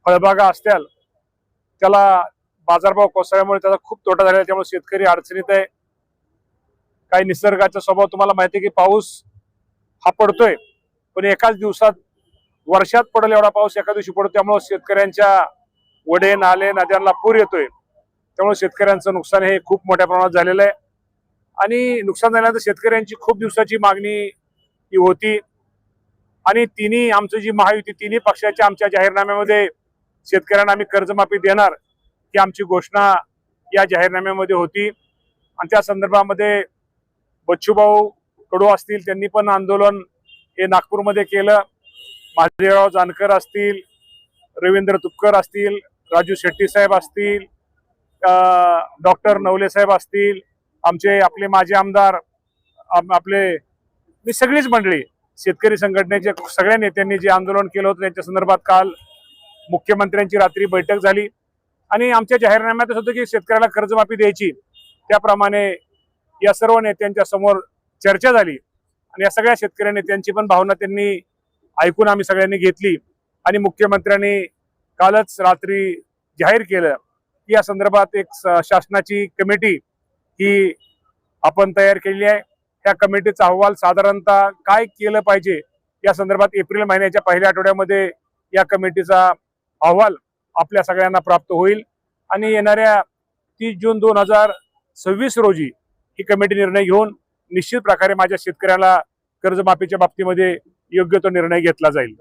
फळबागा असतील त्याला बाजारभाव कोसळल्यामुळे त्याचा खूप तोटा झालेला, त्यामुळे शेतकरी अडचणीत आहे. काही निसर्गाचा स्वभाव तुम्हाला माहिती आहे की पाऊस हा पडतोय, पण एकाच दिवसात वर्षात पडेल एवढा पाऊस एका दिवशी पडतो, त्यामुळे शेतकऱ्यांच्या वडे नाले नद्यांना पूर येतोय. त्यामुळे शेतकऱ्यांचं नुकसान हे खूप मोठ्या प्रमाणात झालेलं आहे. आणि नुकसान झाल्यानंतर शेतकऱ्यांची खूप दिवसाची मागणी ही होती आणि तिन्ही आमची जी महायुती तिन्ही पक्षाच्या आमच्या जाहीरनाम्यामध्ये शेतकऱ्यांना आम्ही कर्जमाफी देणार ही आमची घोषणा या जाहीरनाम्यामध्ये होती. आणि त्या संदर्भामध्ये बच्चूभाऊ कडू असतील त्यांनी पण आंदोलन हे नागपूरमध्ये केलं. महादेवराव जानकर असतील, रवींद्र तुपकर असतील, राजू शेट्टी साहेब असतील, डॉक्टर नवले साहेब असतील, आपले माजी आमदार आपले सगळीच मंडळी शेतकरी संघटनेच्या सगळ्या नेत्यांनी जे आंदोलन केलं होतं त्यांच्या संदर्भात काल मुख्यमंत्र्यांची रात्री बैठक झाली आणि आमच्या जाहीरनाम्यात होतं की शेतकऱ्याला कर्जमाफी द्यायची. त्याप्रमाणे या सर्व नेत्यांच्या समोर चर्चा झाली आणि या सगळ्या शेतकरी नेत्यांची पण भावना त्यांनी ऐकून आम्ही सगळ्यांनी घेतली आणि मुख्यमंत्र्यांनी कालच रात्री जाहीर केलं की या संदर्भात एक शासनाची कमिटी ही आपण तयार केलेली आहे. त्या कमिटीचा अहवाल साधारणतः काय केलं पाहिजे या संदर्भात एप्रिल महिन्याच्या पहिल्या आठवड्यामध्ये या कमिटीचा अहवाल आपल्या सगळ्यांना प्राप्त होईल आणि येणाऱ्या 30 जून 2026 रोजी ही कमिटी निर्णय घेऊन निश्चित प्रकारे माझ्या शेतकऱ्याला कर्जमाफीच्या बाबतीमध्ये योग्य तो निर्णय घेतला जाईल.